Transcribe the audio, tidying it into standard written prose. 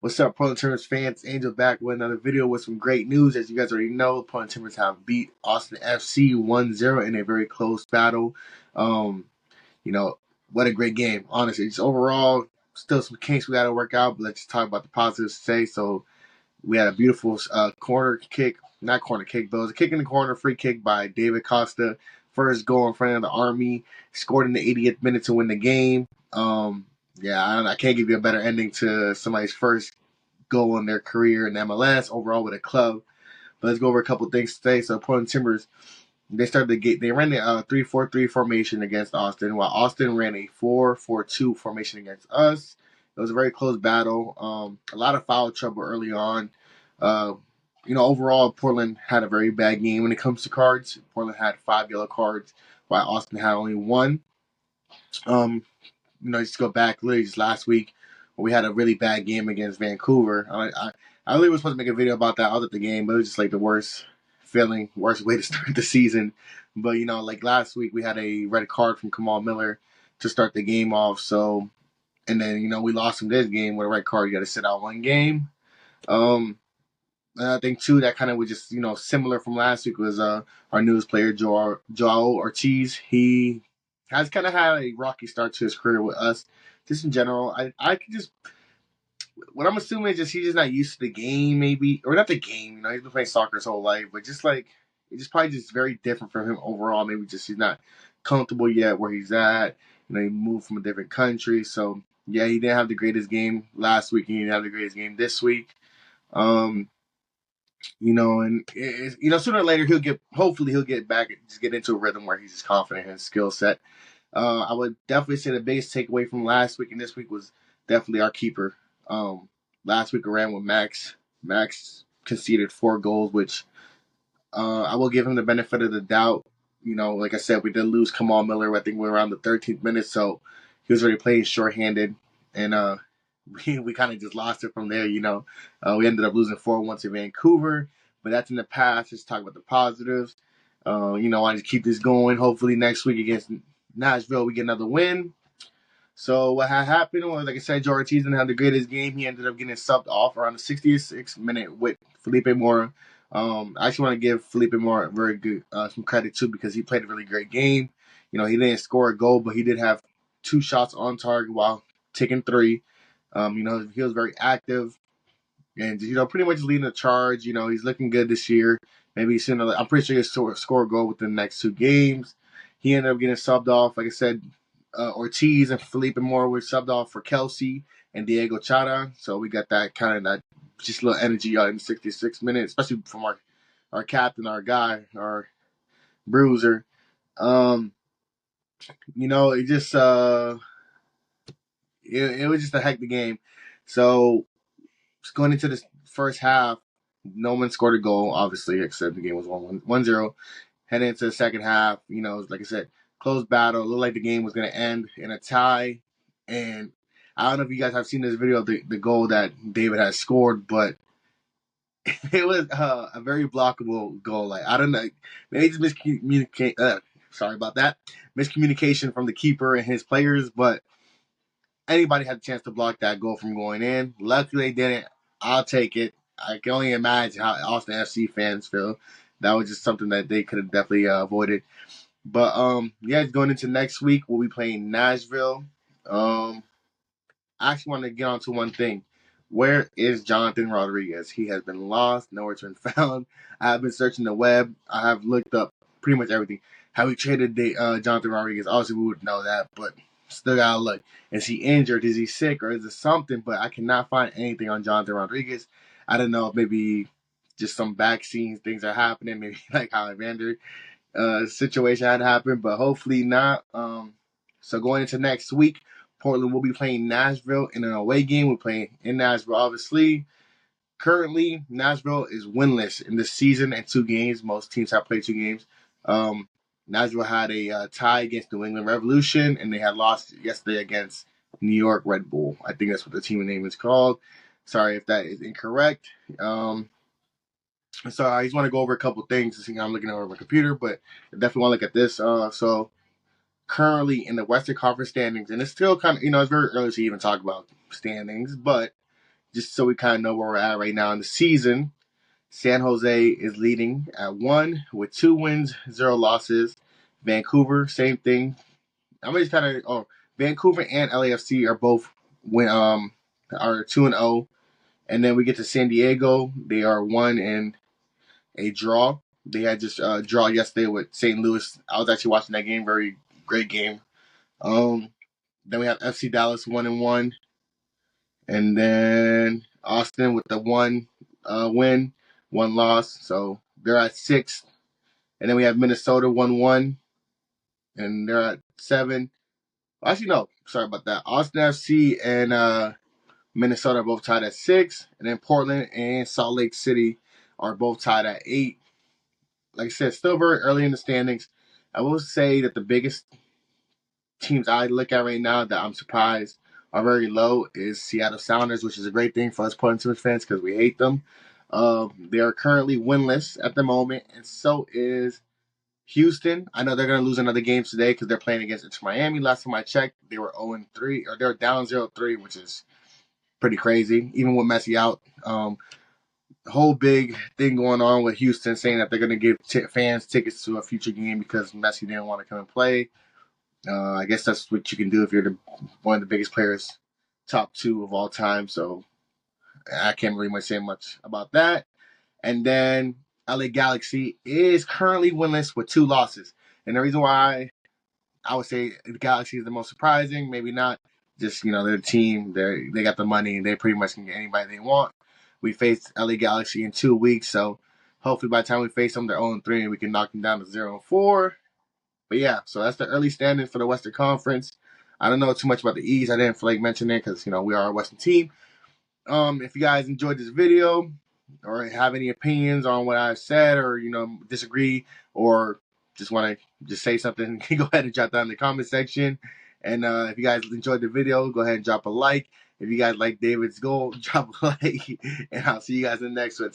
What's up, Portland Timbers fans? Angel back with another video with some great news. As you guys already know, Portland Timbers have beat Austin FC 1-0 in a very close battle. Um, you know, what a great game. Honestly, just overall, still some kinks we got to work out, but let's just talk about the positives today. So we had a beautiful corner kick, not corner kick, but it was a kick in the corner, free kick by David Costa. First goal in front of the Army, scored in the 80th minute to win the game. Yeah, I can't give you a better ending to somebody's first goal in their career in MLS overall with a club. But let's go over a couple things today. So Portland Timbers, they ran the 3-4-3 formation against Austin, while Austin ran a 4-4-2 formation against us. It was a very close battle. A lot of foul trouble early on. Overall, Portland had a very bad game when it comes to cards. Portland had 5 yellow cards, while Austin had only 1. Just go back literally just last week when we had a really bad game against Vancouver. I really was supposed to make a video about that. I was at the game, but it was just like the worst feeling, worst way to start the season. But like last week we had a red card from Kamal Miller to start the game off. So, and then we lost him this game with a red card. You got to sit out one game. And I think too that kind of was just similar from last week was our newest player Joao Ortiz. He has kind of had a rocky start to his career with us. Just in general, I could just what I'm assuming is just he's just not used to the game, maybe, or not the game. He's been playing soccer his whole life, but just like it's just probably just very different from him overall. Maybe just he's not comfortable yet where he's at. He moved from a different country, so yeah, he didn't have the greatest game last week. He didn't have the greatest game this week. Sooner or later hopefully he'll get back and just get into a rhythm where he's just confident in his skill set. I would definitely say the biggest takeaway from last week and this week was definitely our keeper. Last week I ran with Max. Max conceded 4 goals, which I will give him the benefit of the doubt. Like I said, we did lose Kamal Miller. I think we were around the 13th minute, so he was already playing shorthanded, and we kind of just lost it from there. We ended up losing 4-1 to Vancouver, but that's in the past. Let's talk about the positives. I just keep this going. Hopefully next week against Nashville we get another win. So what had happened was, like I said, Joe Ortiz didn't have the greatest game. He ended up getting subbed off around the 66th minute with Felipe Mora. I actually want to give Felipe Mora very good some credit too because he played a really great game. He didn't score a goal, but he did have 2 shots on target while taking 3. He was very active and pretty much leading the charge. He's looking good this year. Maybe sooner. I'm pretty sure he'll score a goal within the next 2 games. He ended up getting subbed off. Like I said, Ortiz and Felipe Mora were subbed off for Kelsey and Diego Chara. So we got that kind of that just little energy out in the 66 minutes, especially from our captain, our guy, our bruiser. It just it was just a heck of a game. So going into the first half, no one scored a goal, obviously, except the game was 1-0. Heading into the second half, like I said, close battle. It looked like the game was going to end in a tie. And I don't know if you guys have seen this video of the goal that David has scored, but it was a very blockable goal. Like, I don't know. Maybe it's sorry about that. Miscommunication from the keeper and his players, but anybody had a chance to block that goal from going in. Luckily, they didn't. I'll take it. I can only imagine how Austin FC fans feel. That was just something that they could have definitely avoided. But going into next week, we'll be playing Nashville. I actually want to get on to one thing. Where is Jonathan Rodriguez? He has been lost, nowhere to be found. I have been searching the web. I have looked up pretty much everything. How we traded Jonathan Rodriguez? Obviously, we would know that, but still gotta look. Is he injured? Is he sick? Or is it something? But I cannot find anything on Jonathan Rodriguez. I don't know if maybe just some vaccines things are happening. Maybe like how Evander situation had happened, but hopefully not. So going into next week, Portland will be playing Nashville in an away game. We're playing in Nashville, obviously. Currently, Nashville is winless in this season in 2 games. Most teams have played 2 games. Nashville had a tie against New England Revolution, and they had lost yesterday against New York Red Bull. I think that's what the team name is called. Sorry if that is incorrect. So I just want to go over a couple things. I'm looking over my computer, but I definitely want to look at this. So currently in the Western Conference standings, and it's still kind of, it's very early to even talk about standings, but just so we kind of know where we're at right now in the season. San Jose is leading at 1 with 2 wins, 0 losses. Vancouver, same thing. I'm just kind of Vancouver and LAFC are both are 2-0, and then we get to San Diego. They are 1 and a draw. They had just draw yesterday with St. Louis. I was actually watching that game. Very great game. Then we have FC Dallas 1-1, and then Austin with the 1 win, 1 loss. So they're at 6. And then we have Minnesota 1-1, and they're at 7. Actually, no, sorry about that. Austin FC and Minnesota are both tied at 6, and then Portland and Salt Lake City are both tied at 8. Like I said, still very early in the standings. I will say that the biggest teams I look at right now that I'm surprised are very low is Seattle Sounders, which is a great thing for us Portland Timbers fans because we hate them. They are currently winless at the moment, and so is Houston. I know they're going to lose another game today because they're playing against Inter Miami. Last time I checked, they were 0-3, or they were down 0-3, which is pretty crazy, even with Messi out. The whole big thing going on with Houston saying that they're going to give fans tickets to a future game because Messi didn't want to come and play. I guess that's what you can do if you're one of the biggest players, top 2 of all time. So I can't really say much about that. And then LA Galaxy is currently winless with 2 losses. And the reason why I would say the Galaxy is the most surprising, maybe not, just, they're a team. They got the money. They pretty much can get anybody they want. We faced LA Galaxy in 2 weeks, so hopefully by the time we face them, they're 0-3 and we can knock them down to 0-4. But yeah, so that's the early standings for the Western Conference. I don't know too much about the East. I didn't feel like mentioning it because, we are a Western team. If you guys enjoyed this video or have any opinions on what I've said or, disagree or just want to just say something, go ahead and drop that in the comment section. And if you guys enjoyed the video, go ahead and drop a like. If you guys like David's goal, drop a like. And I'll see you guys in the next one.